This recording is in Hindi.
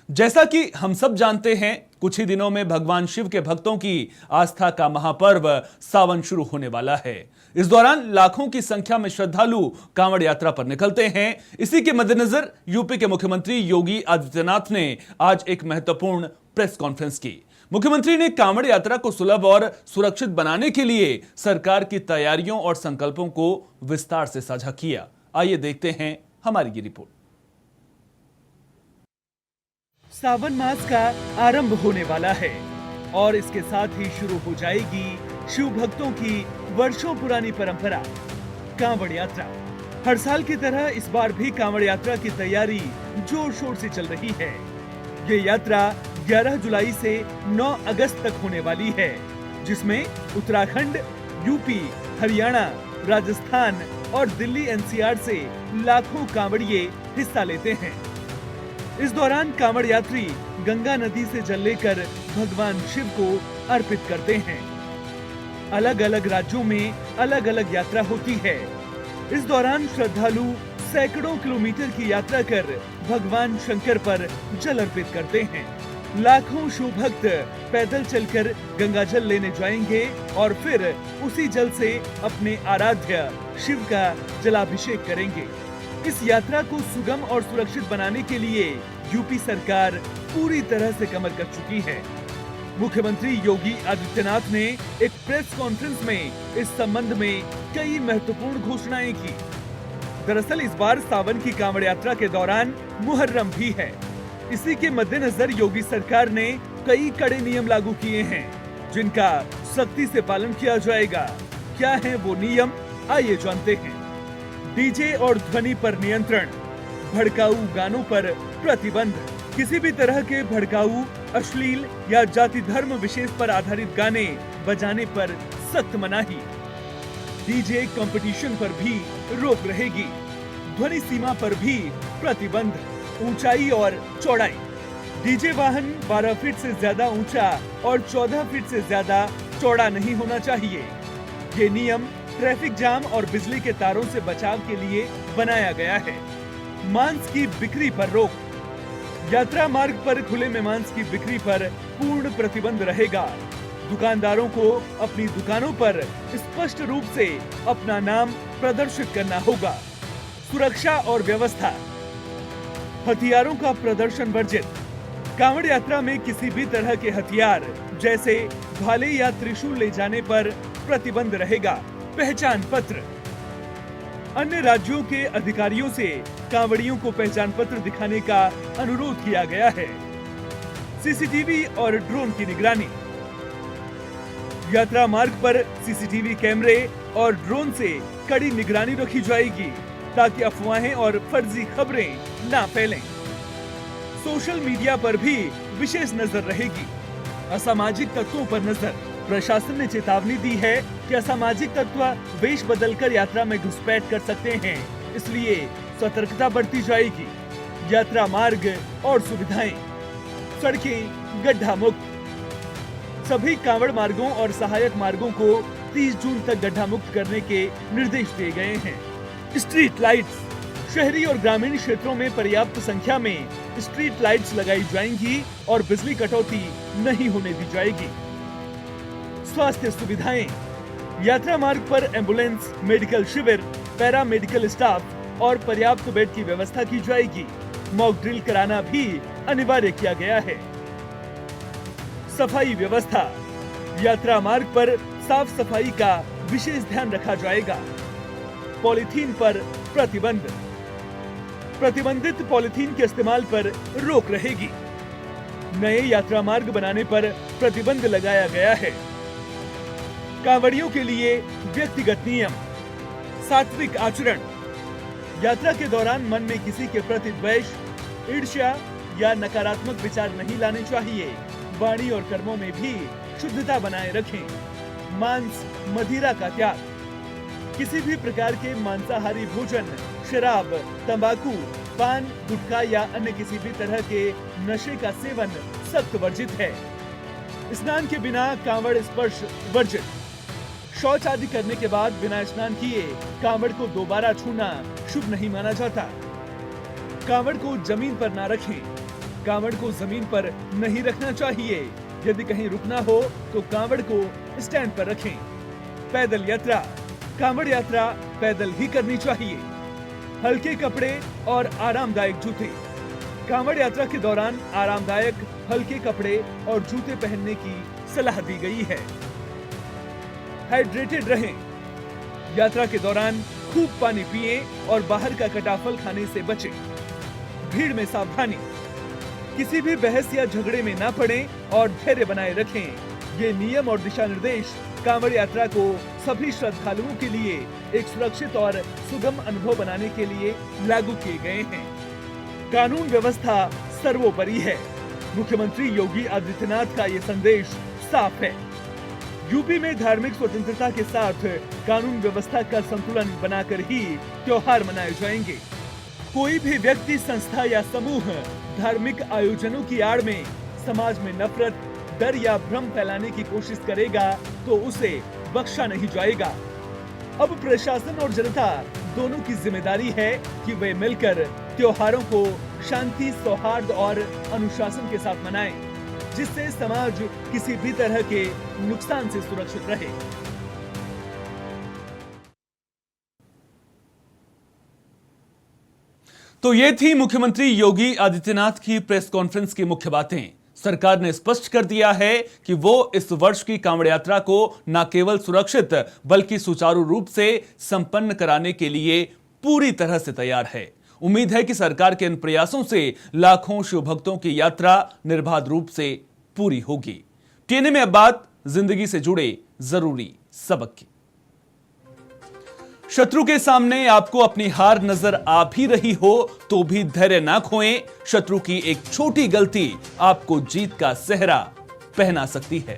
जैसा कि हम सब जानते हैं, कुछ ही दिनों में भगवान शिव के भक्तों की आस्था का महापर्व सावन शुरू होने वाला है। इस दौरान लाखों की संख्या में श्रद्धालु कांवड़ यात्रा पर निकलते हैं। इसी के मद्देनजर यूपी के मुख्यमंत्री योगी आदित्यनाथ ने आज एक महत्वपूर्ण प्रेस कॉन्फ्रेंस की। मुख्यमंत्री ने कांवड़ यात्रा को सुलभ और सुरक्षित बनाने के लिए सरकार की तैयारियों और संकल्पों को विस्तार से साझा किया। आइए देखते हैं हमारी ये रिपोर्ट। सावन मास का आरंभ होने वाला है और इसके साथ ही शुरू हो जाएगी शिव भक्तों की वर्षों पुरानी परंपरा कांवड़ यात्रा। हर साल की तरह इस बार भी कांवड़ यात्रा की तैयारी जोर शोर से चल रही है। ये यात्रा 11 जुलाई से 9 अगस्त तक होने वाली है, जिसमें उत्तराखंड, यूपी, हरियाणा, राजस्थान और दिल्ली एनसीआर से लाखों कांवड़िए हिस्सा लेते हैं। इस दौरान कांवड़ यात्री गंगा नदी से जल लेकर भगवान शिव को अर्पित करते हैं। अलग अलग राज्यों में अलग अलग यात्रा होती है। इस दौरान श्रद्धालु सैकड़ों किलोमीटर की यात्रा कर भगवान शंकर पर जल अर्पित करते हैं। लाखों शिव भक्त पैदल चलकर गंगा जल लेने जाएंगे और फिर उसी जल से अपने आराध्य शिव का जलाभिषेक करेंगे। इस यात्रा को सुगम और सुरक्षित बनाने के लिए यूपी सरकार पूरी तरह से कमर कस चुकी है। मुख्यमंत्री योगी आदित्यनाथ ने एक प्रेस कॉन्फ्रेंस में इस संबंध में कई महत्वपूर्ण घोषणाएं की। दरअसल इस बार सावन की कांवड़ यात्रा के दौरान मुहर्रम भी है। इसी के मद्देनजर योगी सरकार ने कई कड़े नियम लागू किए हैं, जिनका सख्ती से पालन किया जाएगा। क्या है वो नियम, आइए जानते हैं। डीजे और ध्वनि पर नियंत्रण, भड़काऊ गानों पर प्रतिबंध, किसी भी तरह के भड़काऊ, अश्लील या जाति धर्म विशेष पर आधारित गाने बजाने पर सख्त मनाही। डीजे कंपटीशन पर भी रोक रहेगी। ध्वनि सीमा पर भी प्रतिबंध। ऊंचाई और चौड़ाई, डीजे वाहन 12 फीट से ज्यादा ऊंचा और 14 फीट से ज्यादा चौड़ा नहीं होना चाहिए। ये नियम ट्रैफिक जाम और बिजली के तारों से बचाव के लिए बनाया गया है। मांस की बिक्री पर रोक, यात्रा मार्ग पर खुले में मांस की बिक्री पर पूर्ण प्रतिबंध रहेगा। दुकानदारों को अपनी दुकानों पर स्पष्ट रूप से अपना नाम प्रदर्शित करना होगा। सुरक्षा और व्यवस्था, हथियारों का प्रदर्शन वर्जित। कांवड़ यात्रा में किसी भी तरह के हथियार जैसे भाले या त्रिशूल ले जाने पर प्रतिबंध रहेगा। पहचान पत्र, अन्य राज्यों के अधिकारियों से कांवड़ियों को पहचान पत्र दिखाने का अनुरोध किया गया है। सीसीटीवी और ड्रोन की निगरानी, यात्रा मार्ग पर सीसीटीवी कैमरे और ड्रोन से कड़ी निगरानी रखी जाएगी ताकि अफवाहें और फर्जी खबरें ना फैलें। सोशल मीडिया पर भी विशेष नजर रहेगी। असामाजिक तत्वों पर नजर, प्रशासन ने चेतावनी दी है कि असामाजिक तत्व वेश बदलकर यात्रा में घुसपैठ कर सकते हैं, इसलिए सतर्कता बरती जाएगी। यात्रा मार्ग और सुविधाएं, सड़कें गड्ढा मुक्त। सभी कांवड़ मार्गों और सहायक मार्गों को 30 जून तक गड्ढा मुक्त करने के निर्देश दिए गए हैं। स्ट्रीट लाइट्स, शहरी और ग्रामीण क्षेत्रों में पर्याप्त संख्या में स्ट्रीट लाइट्स लगाई जाएंगी और बिजली कटौती नहीं होने दी जाएगी। स्वास्थ्य सुविधाएं, यात्रा मार्ग पर एम्बुलेंस, मेडिकल शिविर, पैरा मेडिकल स्टाफ और पर्याप्त बेड की व्यवस्था की जाएगी। मॉक ड्रिल कराना भी अनिवार्य किया गया है। सफाई व्यवस्था, यात्रा मार्ग पर साफ सफाई का विशेष ध्यान रखा जाएगा। पॉलीथीन पर प्रतिबंध, प्रतिबंधित पॉलीथीन के इस्तेमाल पर रोक रहेगी। नए यात्रा मार्ग बनाने पर प्रतिबंध लगाया गया है। कांवड़ियों के लिए व्यक्तिगत नियम, सात्विक आचरण, यात्रा के दौरान मन में किसी के प्रति द्वेष, ईर्ष्या या नकारात्मक विचार नहीं लाने चाहिए। वाणी और कर्मों में भी शुद्धता बनाए रखें। मांस, मदिरा का त्याग, किसी भी प्रकार के मांसाहारी भोजन, शराब, तंबाकू, पान, गुटखा या अन्य किसी भी तरह के नशे का सेवन सख्त वर्जित है। स्नान के बिना कांवड़ स्पर्श वर्जित। शौच आदि करने के बाद बिना स्नान किए कांवड़ को दोबारा छूना शुभ नहीं माना जाता। कांवड़ को जमीन पर ना रखें। कांवड़ को जमीन पर नहीं रखना चाहिए। यदि कहीं रुकना हो तो कांवड़ को स्टैंड पर रखें। पैदल यात्रा, कांवड़ यात्रा पैदल ही करनी चाहिए। हल्के कपड़े और आरामदायक जूते, कांवड़ यात्रा के दौरान आरामदायक हल्के कपड़े और जूते पहनने की सलाह दी गई है। हाइड्रेटेड रहें, यात्रा के दौरान खूब पानी पिएं और बाहर का कटा फल खाने से बचें। भीड़ में सावधानी, किसी भी बहस या झगड़े में ना पड़ें और धैर्य बनाए रखें। ये नियम और दिशा निर्देश कांवड़ यात्रा को सभी श्रद्धालुओं के लिए एक सुरक्षित और सुगम अनुभव बनाने के लिए लागू किए गए हैं। कानून व्यवस्था सर्वोपरि है। मुख्यमंत्री योगी आदित्यनाथ का ये संदेश साफ है। यूपी में धार्मिक स्वतंत्रता के साथ कानून व्यवस्था का संतुलन बनाकर ही त्योहार मनाए जाएंगे। कोई भी व्यक्ति, संस्था या समूह धार्मिक आयोजनों की आड़ में समाज में नफरत, डर या भ्रम फैलाने की कोशिश करेगा तो उसे बख्शा नहीं जाएगा। अब प्रशासन और जनता दोनों की जिम्मेदारी है कि वे मिलकर त्योहारों को शांति, सौहार्द और अनुशासन के साथ मनाएं, जिससे समाज किसी भी तरह के नुकसान से सुरक्षित रहे। तो ये थी मुख्यमंत्री योगी आदित्यनाथ की प्रेस कॉन्फ्रेंस की मुख्य बातें। सरकार ने स्पष्ट कर दिया है कि वो इस वर्ष की कांवड़ यात्रा को न केवल सुरक्षित बल्कि सुचारू रूप से संपन्न कराने के लिए पूरी तरह से तैयार है। उम्मीद है कि सरकार के इन प्रयासों से लाखों शिव भक्तों की यात्रा निर्बाध रूप से पूरी होगी। टीएनए में अब बात जिंदगी से जुड़े जरूरी सबक की। शत्रु के सामने आपको अपनी हार नजर आ भी रही हो तो भी धैर्य ना खोएं। शत्रु की एक छोटी गलती आपको जीत का सेहरा पहना सकती है।